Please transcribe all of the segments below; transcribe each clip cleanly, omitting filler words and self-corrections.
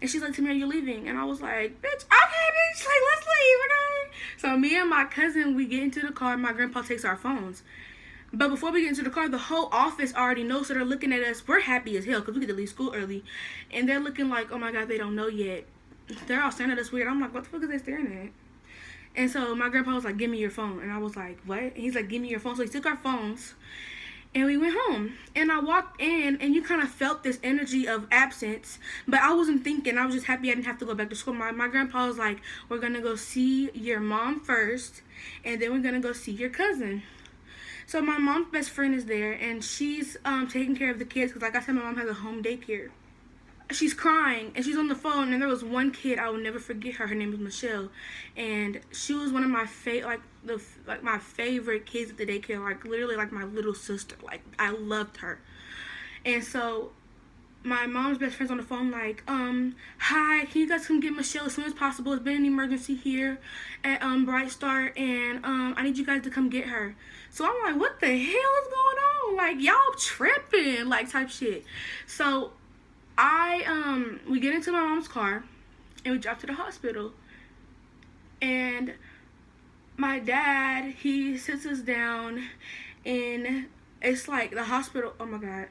And she's like, Tamara, you're leaving. And I was like, bitch, okay, bitch, like, let's leave, okay? So me and my cousin, we get into the car. My grandpa takes our phones. But before we get into the car, the whole office already knows, so they're looking at us. We're happy as hell because we get to leave school early. And they're looking like, oh my God, they don't know yet. They're all staring at us weird. I'm like, what the fuck is they staring at? And so my grandpa was like, give me your phone. And I was like, what? And he's like, give me your phone. So he took our phones and we went home. And I walked in and you kind of felt this energy of absence. But I wasn't thinking. I was just happy I didn't have to go back to school. My grandpa was like, we're going to go see your mom first. And then we're going to go see your cousin. So my mom's best friend is there, and she's taking care of the kids because, like I said, my mom has a home daycare. She's crying, and she's on the phone, and there was one kid, I will never forget her. Her name was Michelle, and she was one of my my favorite kids at the daycare, like literally like my little sister. Like I loved her. And so my mom's best friend's on the phone like, hi, can you guys come get Michelle as soon as possible? It's been an emergency here at Bright Star, and I need you guys to come get her. So I'm like, what the hell is going on? Like, y'all tripping, like, type shit. So we get into my mom's car and we drive to the hospital. And my dad, he sits us down, and it's like the hospital, oh my God.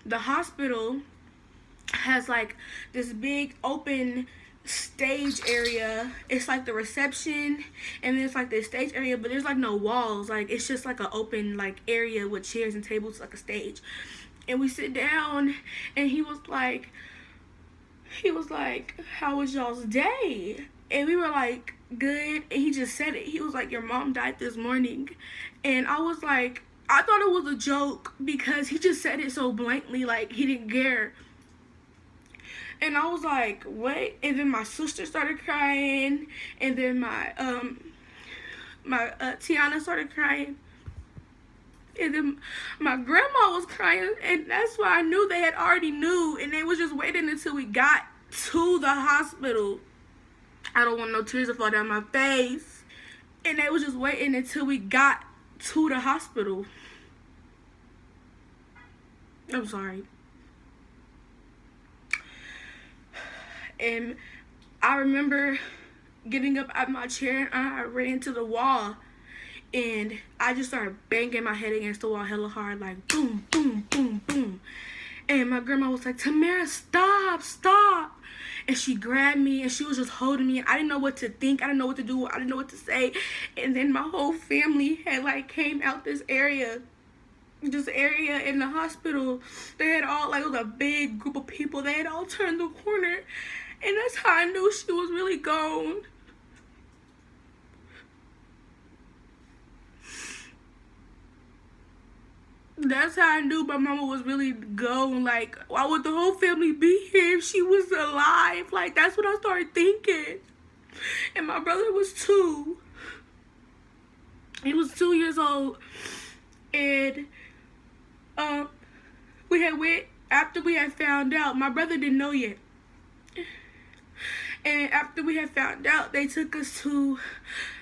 The hospital has like this big open stage area. It's like the reception, and then it's like the stage area, but there's like no walls. Like it's just like an open like area with chairs and tables, like a stage. And we sit down, and he was like, how was y'all's day? And we were like, good. And he just said it. He was like, your mom died this morning. And I was like, I thought it was a joke because he just said it so blankly, like he didn't care. And I was like, what? And then my sister started crying, and then my Tiana started crying, and then my grandma was crying, and that's why I knew they had already knew, and they was just waiting until we got to the hospital. I don't want no tears to fall down my face. And they was just waiting until we got to the hospital. I'm sorry. And I remember getting up out of my chair, and I ran to the wall, and I just started banging my head against the wall hella hard, like boom, boom, boom, boom. And my grandma was like, Tamara, stop, stop. And she grabbed me, and she was just holding me, and I didn't know what to think. I didn't know what to do. I didn't know what to say. And then my whole family had like came out this area in the hospital. They had all, like, it was a big group of people. They had all turned the corner, and that's how I knew she was really gone. That's how I knew my mama was really gone. Like, why would the whole family be here if she was alive? Like, that's what I started thinking. And my brother was 2. He was 2 years old. And we had went, after we had found out, my brother didn't know yet. And after we had found out, they took us to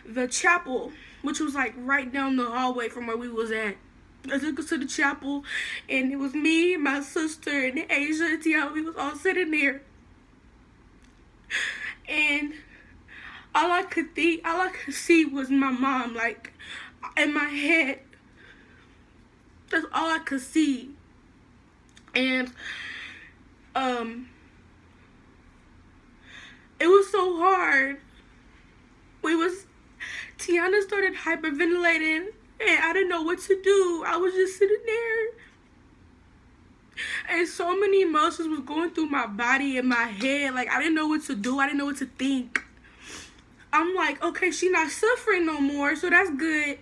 the chapel, which was like right down the hallway from where we was at. They took us to the chapel, and it was me, my sister, and Asia and Tiana. We was all sitting there. And all I could see was my mom, like, in my head. That's all I could see. And it was so hard. Tiana started hyperventilating, and I didn't know what to do. I was just sitting there. And so many emotions was going through my body and my head. Like, I didn't know what to do. I didn't know what to think. I'm like, okay, she not suffering no more, so that's good.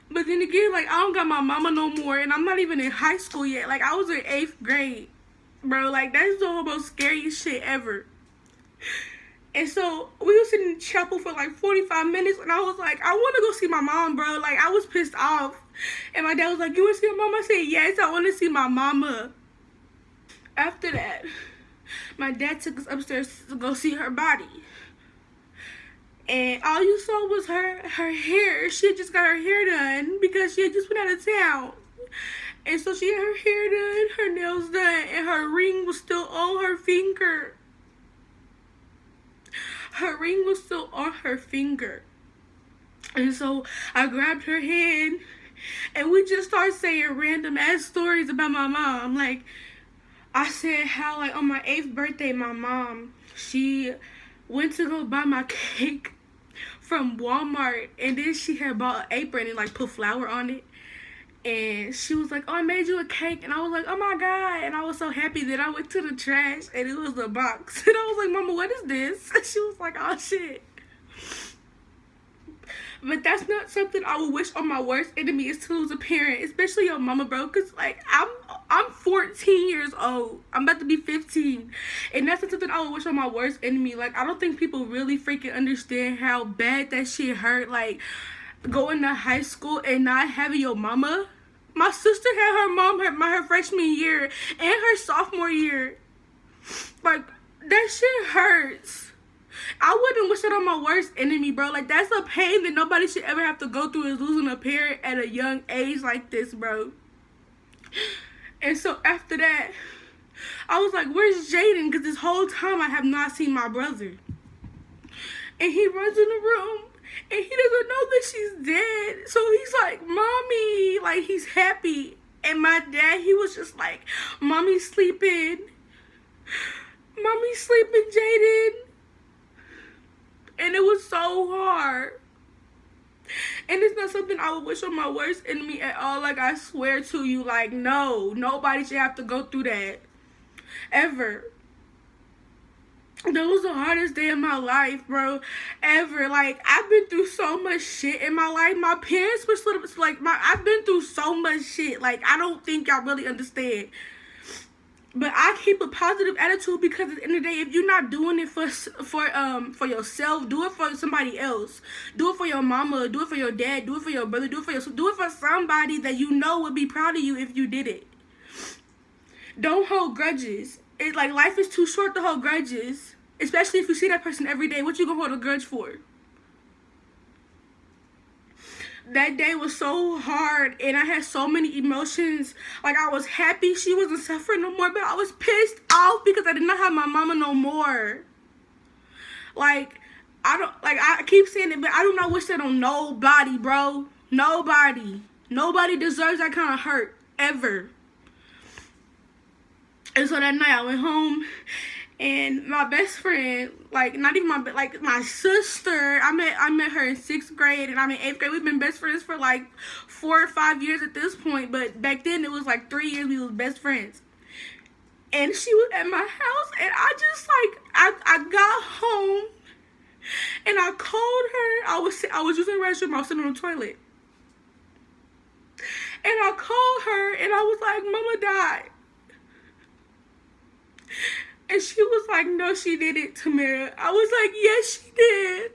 But then again, like, I don't got my mama no more, and I'm not even in high school yet. Like, I was in 8th grade. Bro, like, that's the most scariest shit ever. And so we were sitting in chapel for like 45 minutes, and I was like, I want to go see my mom, bro. Like, I was pissed off. And my dad was like, you want to see your mama? I said, yes, I want to see my mama. After that, my dad took us upstairs to go see her body. And all you saw was her hair. She had just got her hair done because she had just been out of town. And so she had her hair done, her nails done, and her ring was still on her finger. Her ring was still on her finger. And so I grabbed her hand and we just started saying random ass stories about my mom. Like, I said how, like, on my 8th birthday, my mom, she went to go buy my cake from Walmart, and then she had bought an apron and, like, put flour on it. And she was like, oh, I made you a cake. And I was like, oh my God. And I was so happy that I went to the trash and it was a box. And I was like, Mama, what is this? And she was like, oh shit. But that's not something I would wish on my worst enemy, is to lose a parent, especially your mama, bro. Cause like I'm 14 years old. I'm about to be 15, and that's not something I would wish on my worst enemy. Like, I don't think people really freaking understand how bad that shit hurt. Like, going to high school and not having your mama. My sister had her mom her freshman year and her sophomore year. Like, that shit hurts. I wouldn't wish it on my worst enemy, bro. Like, that's a pain that nobody should ever have to go through, is losing a parent at a young age like this, bro. And so after that, I was like, where's Jaden? Because this whole time I have not seen my brother. And he runs in the room and he doesn't know that she's dead. So he's like, Mommy, like, he's happy. And my dad, he was just like, Mommy's sleeping. Mommy's sleeping, Jaden. And it was so hard. And it's not something I would wish on my worst enemy at all. Like, I swear to you, like, no, nobody should have to go through that. Ever. That was the hardest day of my life, bro. Ever. Like, I've been through so much shit in my life. My parents were like, I've been through so much shit. Like, I don't think y'all really understand. But I keep a positive attitude, because at the end of the day, if you're not doing it for yourself, do it for somebody else. Do it for your mama, do it for your dad, do it for your brother, do it for somebody that you know would be proud of you if you did it. Don't hold grudges. It's like, life is too short to hold grudges, especially if you see that person every day. What you gonna hold a grudge for? That day was so hard, and I had so many emotions. Like, I was happy she wasn't suffering no more, but I was pissed off because I did not have my mama no more. Like, I keep saying it, but I do not wish that on nobody, bro. Nobody. Nobody deserves that kind of hurt, ever. And so that night I went home, and my best friend, like, not even my sister, I met her in 6th grade, and I'm in 8th grade. We've been best friends for like 4 or 5 years at this point, but back then it was like 3 years we was best friends. And she was at my house, and I just, like, I got home, and I called her. I was using the restroom. I was sitting on the toilet, and I called her, and I was like, Mama died. And she was like, no, she didn't, Timara. I was like, yes, she did.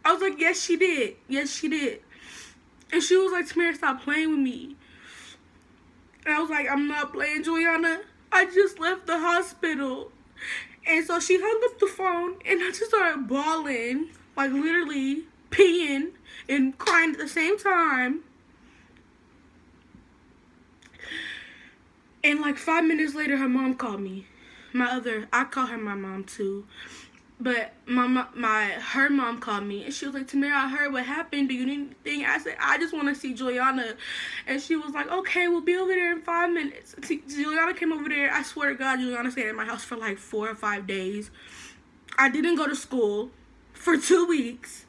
I was like, yes, she did. Yes, she did. And she was like, Timara, stop playing with me. And I was like, I'm not playing, Juliana. I just left the hospital. And so she hung up the phone, and I just started bawling, like, literally peeing and crying at the same time. And like 5 minutes later, her mom called me. I call her my mom too. But her mom called me, and she was like, Timara, I heard what happened. Do you need anything? I said, I just want to see Juliana. And she was like, okay, we'll be over there in 5 minutes. Juliana came over there. I swear to God, Juliana stayed at my house for like 4 or 5 days. I didn't go to school for 2 weeks.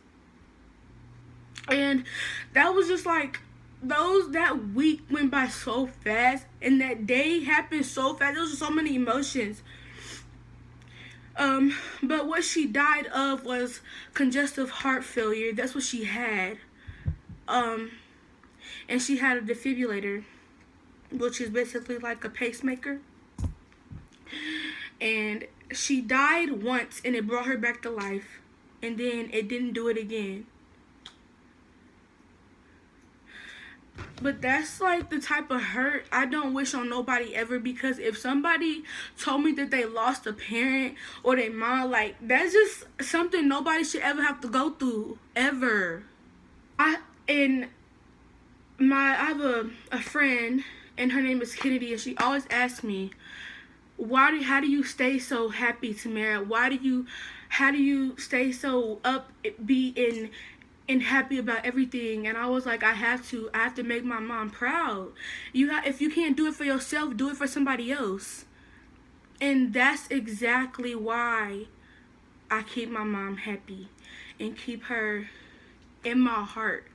And that was just like, that week went by so fast, and that day happened so fast. There was so many emotions. But what she died of was congestive heart failure. That's what she had. And she had a defibrillator, which is basically like a pacemaker. And she died once, and it brought her back to life, and then it didn't do it again. But that's like the type of hurt I don't wish on nobody ever, because if somebody told me that they lost a parent or their mom, like, that's just something nobody should ever have to go through, ever. And I have a friend, and her name is Kennedy, and she always asks me, how do you stay so happy, Timara? How do you stay so upbeat and happy about everything? And I was like, I have to make my mom proud. If you can't do it for yourself, do it for somebody else. And that's exactly why I keep my mom happy and keep her in my heart.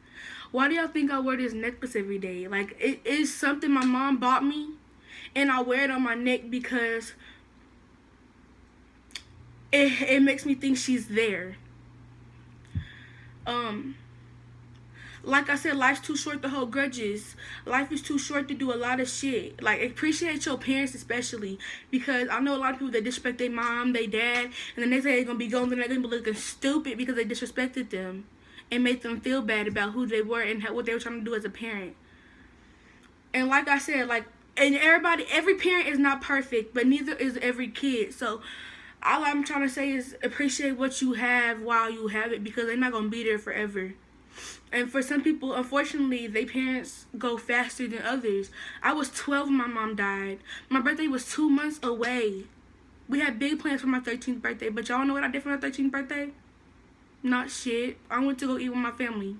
Why do y'all think I wear this necklace every day? Like, it is something my mom bought me, and I wear it on my neck because it makes me think she's there. Like I said, life's too short to hold grudges. Life is too short to do a lot of shit. Like, appreciate your parents especially, because I know a lot of people that disrespect their mom, their dad, and the next day they're gonna be going, and they're gonna be looking stupid because they disrespected them and made them feel bad about who they were and what they were trying to do as a parent. And like I said, every parent is not perfect, but neither is every kid. So all I'm trying to say is appreciate what you have while you have it, because they're not gonna be there forever. And for some people, unfortunately, their parents go faster than others. I was 12 when my mom died. My birthday was 2 months away. We had big plans for my 13th birthday, but y'all know what I did for my 13th birthday? Not shit. I went to go eat with my family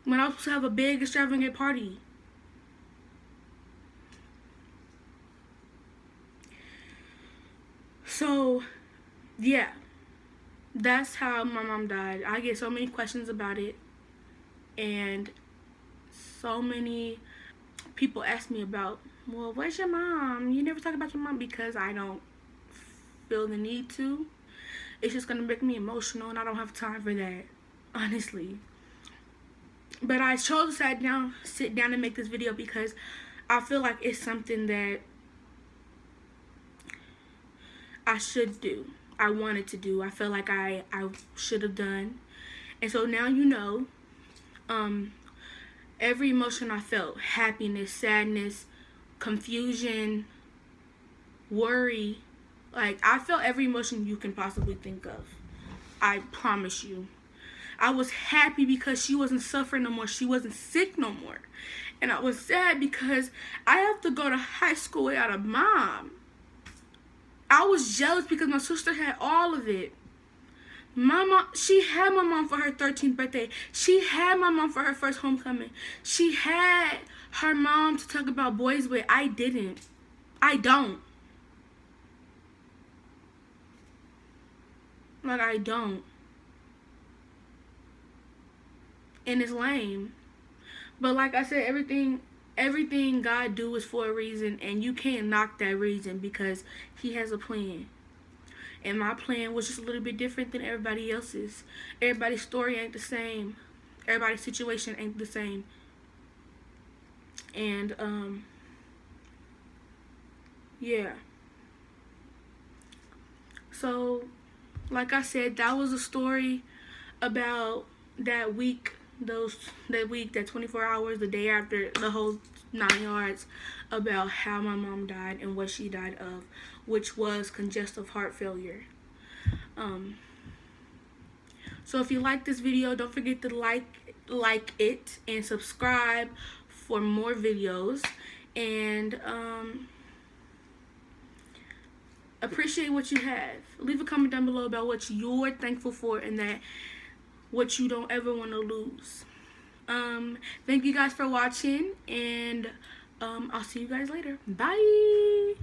when I was supposed to have a big extravagant party. So, yeah, that's how my mom died. I get so many questions about it, and so many people ask me about, well, where's your mom? You never talk about your mom. Because I don't feel the need to. It's just gonna make me emotional, and I don't have time for that, honestly. But I chose to sit down and make this video because I feel like it's something that I should do. I wanted to do. I feel like I should have done. And so now you know, every emotion I felt, happiness, sadness, confusion, worry, like, I felt every emotion you can possibly think of. I promise you. I was happy because she wasn't suffering no more. She wasn't sick no more. And I was sad because I have to go to high school without a mom. I was jealous because my sister had all of it. My mom, she had my mom for her 13th birthday. She had my mom for her first homecoming. She had her mom to talk about boys with. I didn't. I don't. Like, I don't. And it's lame. But like I said, everything God do is for a reason, and you can't knock that reason because he has a plan. And my plan was just a little bit different than everybody else's. Everybody's story ain't the same. Everybody's situation ain't the same. And yeah. So like I said, that was a story about that week, that 24 hours, the day after, the whole 9 yards, about how my mom died and what she died of, which was congestive heart failure. So if you like this video, don't forget to like it and subscribe for more videos. And appreciate what you have. Leave a comment down below about what you're thankful for and what you don't ever want to lose. Thank you guys for watching, and I'll see you guys later. Bye.